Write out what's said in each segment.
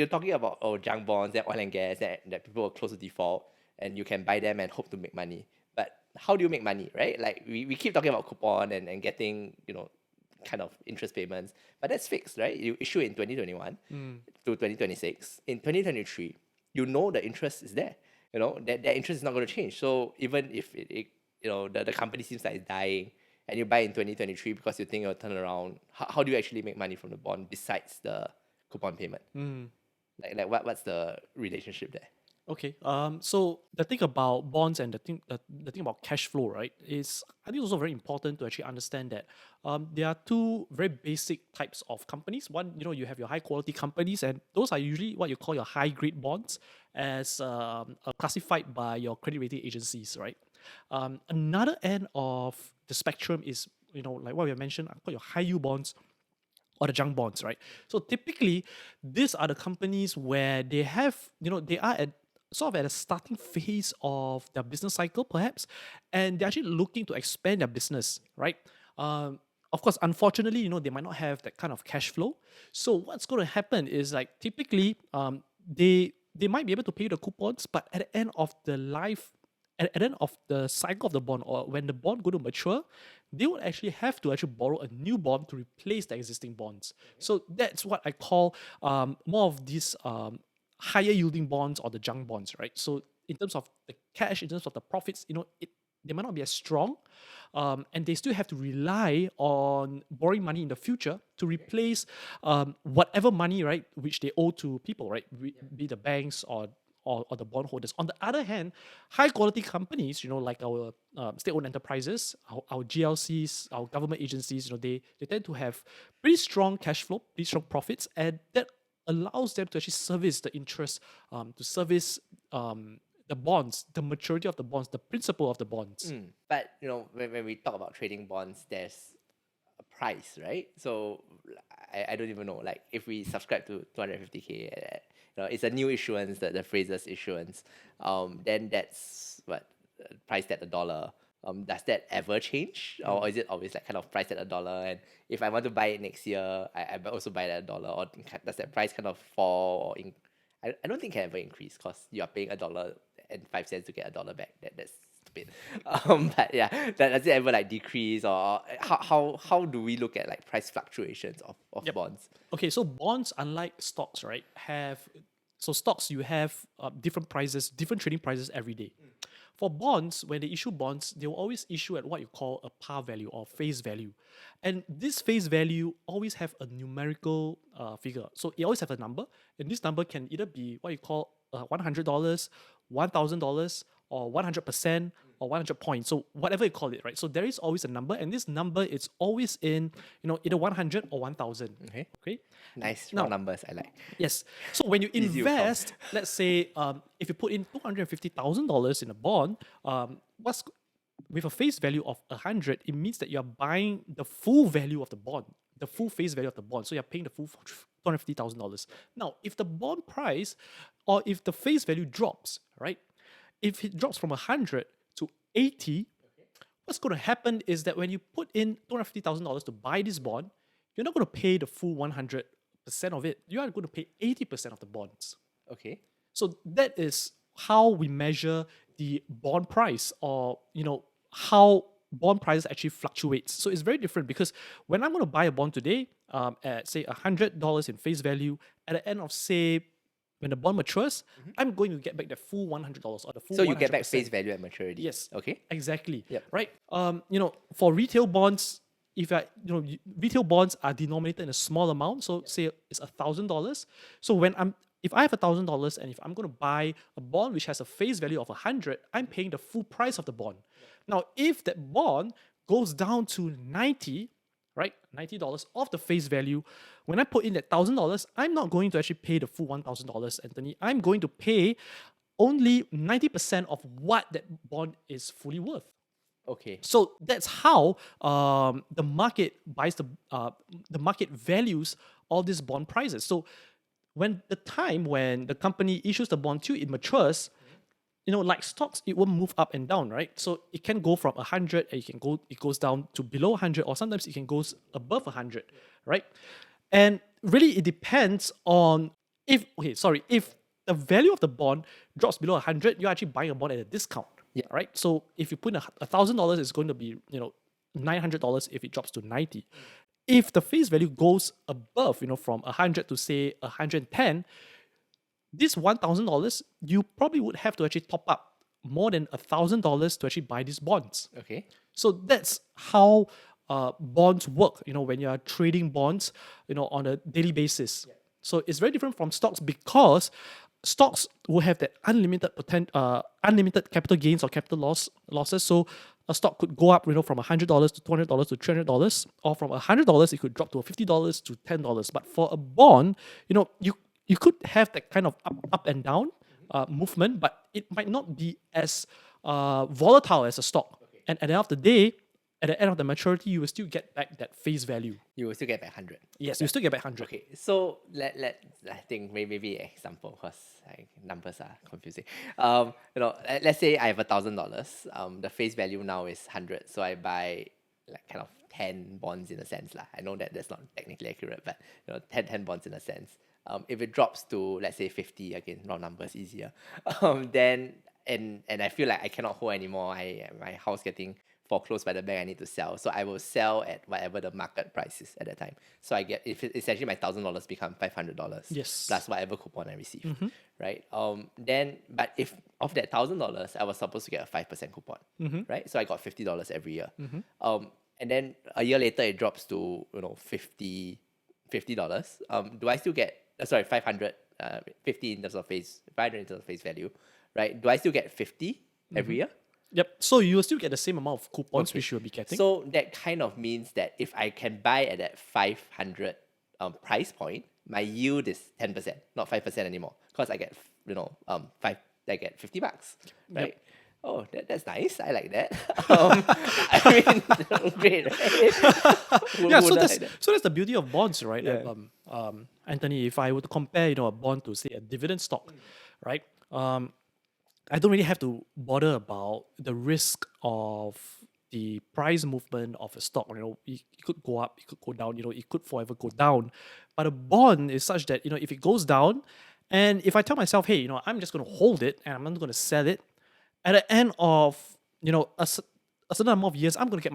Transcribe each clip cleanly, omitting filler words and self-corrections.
talking about junk bonds and oil and gas that people are close to default and you can buy them and hope to make money. But how do you make money, right? Like we keep talking about coupon and getting, kind of interest payments, but that's fixed, right? You issue it in 2021 to 2026. In 2023, the interest is there. That interest is not going to change. So even if the company seems like it's dying and you buy in 2023 because you think it'll turn around, how do you actually make money from the bond besides the coupon payment? What's the relationship there? Okay. So the thing about bonds and the thing about cash flow, right, is I think it's also very important to actually understand that there are two very basic types of companies. One, you have your high quality companies, and those are usually what you call your high grade bonds, as classified by your credit rating agencies, right? Another end of the spectrum is, like what we mentioned, called your high yield bonds or the junk bonds, right? So typically, these are the companies where they have, they are at sort of at a starting phase of their business cycle, perhaps, and they're actually looking to expand their business, right? Of course, unfortunately, they might not have that kind of cash flow. So what's going to happen is, like, typically, they might be able to pay the coupons, but at the end of the life, at the end of the cycle of the bond, or when the bond go to mature, they would actually have to actually borrow a new bond to replace the existing bonds. So that's what I call more of these higher yielding bonds or the junk bonds, right? So in terms of the cash, in terms of the profits, they might not be as strong, and they still have to rely on borrowing money in the future to replace whatever money, right, which they owe to people, right, be the banks or the bondholders. On the other hand, high quality companies, like our state-owned enterprises, our GLCs, our government agencies, they tend to have pretty strong cash flow, pretty strong profits, and that allows them to actually service the interest, to service the bonds, the maturity of the bonds, the principal of the bonds. But when we talk about trading bonds, there's a price, right? So I don't even know. Like if we subscribe to 250K, it's a new issuance, the Fraser's issuance. Then that's what priced at $1. Does that ever change, or is it always like kind of priced at $1? And if I want to buy it next year, I also buy it at $1, or does that price kind of fall? I don't think it can ever increase because you are paying $1.05 to get $1 back. That's stupid. But yeah, does it ever like decrease, or how do we look at like price fluctuations of Yep. bonds? Okay, so bonds, unlike stocks, right, so stocks, you have different prices, different trading prices every day. For bonds, when they issue bonds, they will always issue at what you call a par value or face value. And this face value always have a numerical figure. So it always have a number, and this number can either be what you call $100, $1,000, or 100%, or 100 points. So whatever you call it, right? So there is always a number, and this number is always in, either 100 or 1,000. Okay. Nice Now, round numbers, I like. Yes. So when you Easy to count. invest, let's say, if you put in $250,000 in a bond, with a face value of 100, it means that you're buying the full value of the bond, the full face value of the bond. So you're paying the full $250,000. Now, if the bond price, or if the face value drops, right? If it drops from 100 to 80, what's going to happen is that when you put in $250,000 to buy this bond, you're not going to pay the full 100% of it. You are going to pay 80% of the bonds. Okay. So that is how we measure the bond price, or how bond prices actually fluctuates. So it's very different, because when I'm going to buy a bond today, at say $100 in face value, at the end of, say, when the bond matures, I'm going to get back the full $100, or the full. So you get back 100%. face value at maturity. Yes. Okay. Exactly. Yep. Right. For retail bonds, if retail bonds are denominated in a small amount, so say it's $1,000. So if I have $1,000, and if I'm going to buy a bond which has a face value of 100, I'm paying the full price of the bond. Now, if that bond goes down to 90, right, $90 of the face value, when I put in that $1,000, I'm not going to actually pay the full $1,000, Anthony. I'm going to pay only 90% of what that bond is fully worth. Okay. So that's how the market buys the market values all these bond prices. So when the company issues the bond to you, it matures. Like stocks, it will move up and down, right? So it can go from 100, and it goes down to below 100, or sometimes it can go above 100, right? And really, it depends on if the value of the bond drops below 100, you're actually buying a bond at a discount. Yeah. Right. So if you put in $1,000, it's going to be $900 if it drops to 90. If the face value goes above, from 100 to say 110, this $1,000, you probably would have to actually top up more than $1,000 to actually buy these bonds. Okay. So that's how bonds work, when you're trading bonds, on a daily basis. So it's very different from stocks because stocks will have that unlimited capital gains or capital losses. So a stock could go up, from $100 to $200 to $300, or from $100 it could drop to $50 to $10. But for a bond, you could have that kind of up and down movement, but it might not be as volatile as a stock. And at the end of the day, at the end of the maturity, you will still get back that face value. You will still get back 100. Yes, you still get back 100. Okay, so I think maybe example because numbers are confusing. Let's say I have $1,000. The face value now is 100, so I buy like kind of 10 bonds in a sense lah. I know that that's not technically accurate, but 10 bonds in a sense. If it drops to let's say 50, again round numbers easier, then and I feel like I cannot hold anymore. My house getting foreclosed by the bank, I need to sell. So I will sell at whatever the market price is at that time. So I get, if it's actually my $1,000 become $500. Yes. Plus whatever coupon I receive. Right? Then, but if of that $1,000, I was supposed to get a 5% coupon. Right? So I got $50 every year. And then a year later it drops to, $50. Do I still get, 500, 50 in terms of 500 in terms of face value, right? Do I still get 50 every year? Yep. So you will still get the same amount of coupons which you will be getting. So that kind of means that if I can buy at that 500 price point, my yield is 10%, not 5% anymore, because I get I get $50, right? Yep. Oh, that's nice. I like that. I mean, great, right? Yeah, Who so wouldn't that's like that? so that's the beauty of bonds, right? Yeah. Anthony, if I were to compare, a bond to say a dividend stock, right? I don't really have to bother about the risk of the price movement of a stock. It could go up, it could go down, it could forever go down. But a bond is such that, if it goes down, and if I tell myself, hey, I'm just going to hold it and I'm not going to sell it, at the end of, a certain amount of years, I'm going to get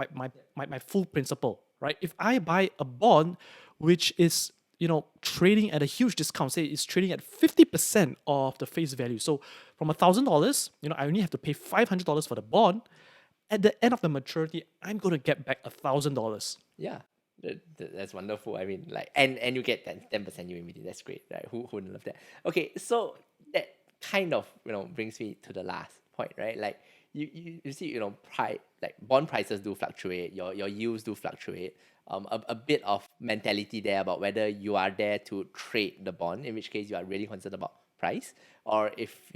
my full principal, right? If I buy a bond which is trading at a huge discount, say it's trading at 50% of the face value. So from $1,000, I only have to pay $500 for the bond. At the end of the maturity, I'm going to get back $1,000. Yeah, that's wonderful. I mean, and you get 10% you immediately. That's great, right? Who wouldn't love that? Okay, so that kind of brings me to the last point, right? Like you see, bond prices do fluctuate. Your yields do fluctuate. A bit of mentality there about whether you are there to trade the bond, in which case you are really concerned about price, or if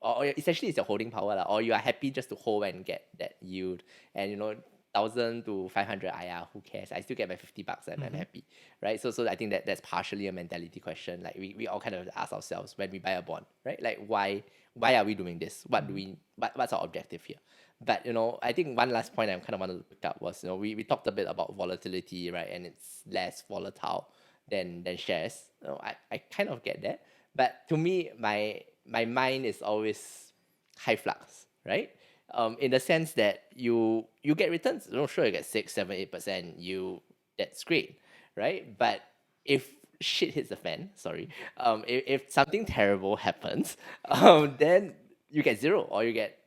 or essentially it's your holding power, or you are happy just to hold and get that yield, and 1,000 to 500, who cares? I still get my $50 and I'm happy, right? So I think that's partially a mentality question. Like we all kind of ask ourselves when we buy a bond, right? Like why are we doing this? What's our objective here? But I think one last point I kind of wanted to pick up was we talked a bit about volatility, right? And it's less volatile than shares. I kind of get that, but to me my mind is always high flux, right? In the sense that you get returns. Sure, you get 6, 7, 8%. That's great, right? But if shit hits the fan, if something terrible happens, then you get zero, or you get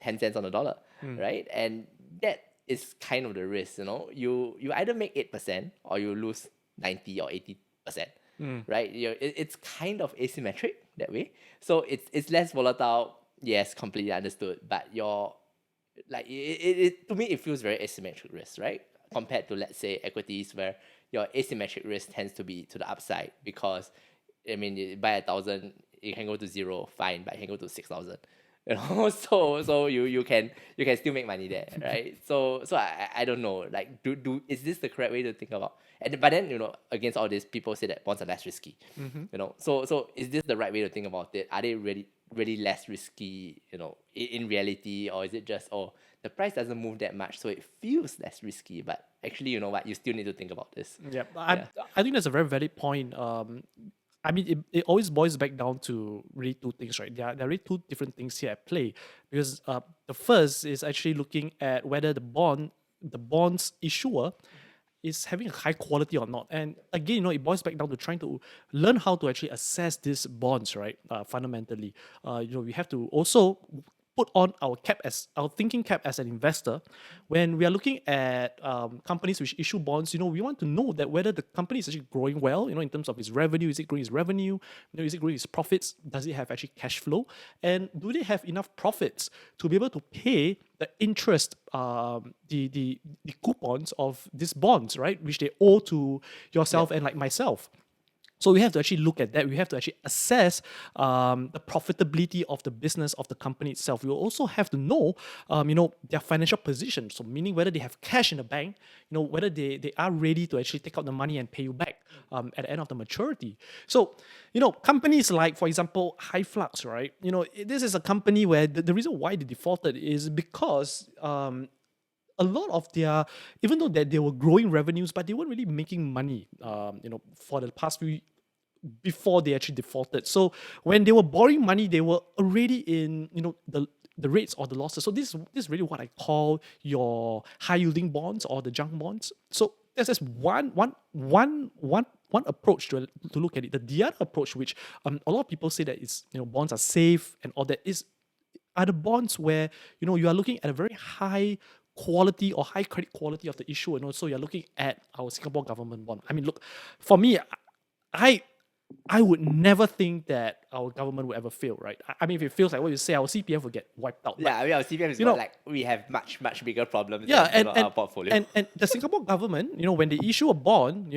10 cents on the dollar, right? And that is kind of the risk. You either make 8% or you lose 90 or 80%, right? It's kind of asymmetric that way. So it's less volatile. Yes, completely understood. But to me, it feels very asymmetric risk, right? Compared to, let's say, equities, where your asymmetric risk tends to be to the upside, because you buy 1,000, it can go to zero, fine, but it can go to 6,000. So you can still make money there, right? So I don't know. Like, is this the correct way to think about? But then against all this, people say that bonds are less risky. So is this the right way to think about it? Are they really less risky? In reality, or is it just the price doesn't move that much, so it feels less risky? But actually, you still need to think about this. Yeah, I think that's a very valid point. I mean, it always boils back down to really two things, right? There are really two different things here at play, because the first is actually looking at whether the bonds issuer is having a high quality or not. And again, it boils back down to trying to learn how to actually assess these bonds, right? Fundamentally, we have to also put on our thinking cap as an investor when we are looking at companies which issue bonds. We want to know that whether the company is actually growing well, in terms of its revenue. Is it growing its revenue? Is it growing its profits? Does it have actually cash flow? And do they have enough profits to be able to pay the interest, the coupons of these bonds, right, which they owe to yourself and like myself? So we have to actually look at that. We have to actually assess the profitability of the business of the company itself. We will also have to know, their financial position. So meaning whether they have cash in the bank, whether they are ready to actually take out the money and pay you back at the end of the maturity. So, companies like, for example, High Flux, right? This is a company where the reason why they defaulted is because a lot of their, even though that they were growing revenues, but they weren't really making money, for the past few, before they actually defaulted. So when they were borrowing money, they were already in, the rates or the losses. So this is really what I call your high yielding bonds or the junk bonds. So that's just one approach to look at it. The other approach, which a lot of people say that is, bonds are safe and all that, are the bonds where you are looking at a very high quality or high credit quality of the issue, and also you're looking at our Singapore government bond. I mean, look, for me, I would never think that our government would ever fail, right? I mean, if it feels like what you say, our CPF will get wiped out. Yeah, I mean, our CPF is like we have much bigger problems Yeah, than our portfolio. and the Singapore government, when they issue a bond,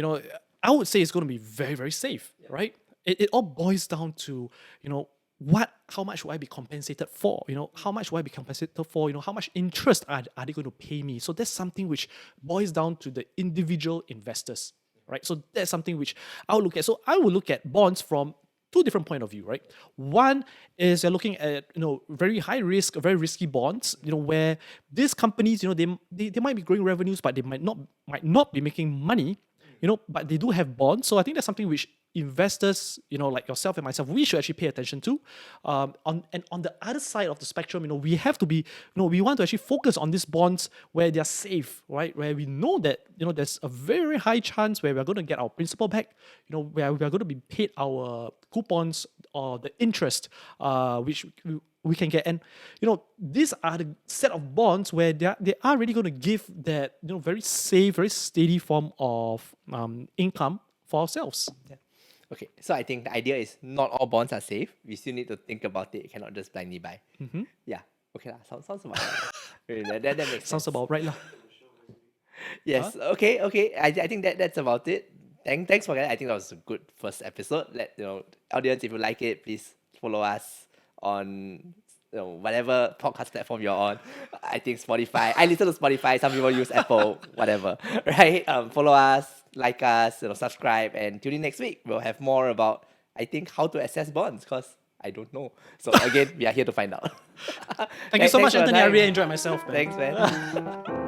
I would say it's going to be very, very safe, right? It all boils down to, how much will I be compensated for? How much will I be compensated for? How much interest are they going to pay me? So that's something which boils down to the individual investors, right? So that's something which I'll look at. So I will look at bonds from two different point of view, right? One is you're looking at very high risk, very risky bonds, where these companies, they might be growing revenues, but they might not be making money, but they do have bonds. So I think that's something which investors, like yourself and myself, we should actually pay attention to. On the other side of the spectrum, we have to be, we want to actually focus on these bonds where they're safe, right? Where we know that, there's a very high chance where we're going to get our principal back, where we're going to be paid our coupons or the interest, which we can get. And, these are the set of bonds where they are really going to give that, very safe, very steady form of income for ourselves. Yeah. Okay, so I think the idea is not all bonds are safe. We still need to think about it. You cannot just blindly buy. Mm-hmm. Yeah. Okay, sounds about right. that makes sense. Sounds about right, lah. Yes. Okay. I think that's about it. Thanks for that. I think that was a good first episode. Let audience, if you like it, please follow us on whatever podcast platform you're on. I think Spotify. I listen to Spotify. Some people use Apple. Whatever. Right. Follow us, like us, subscribe, and tune in next week. We'll have more about, I think, how to assess bonds, because I don't know. So again, we are here to find out. Thank you so much, for your Anthony. I time. really enjoyed myself, man. Thanks, man.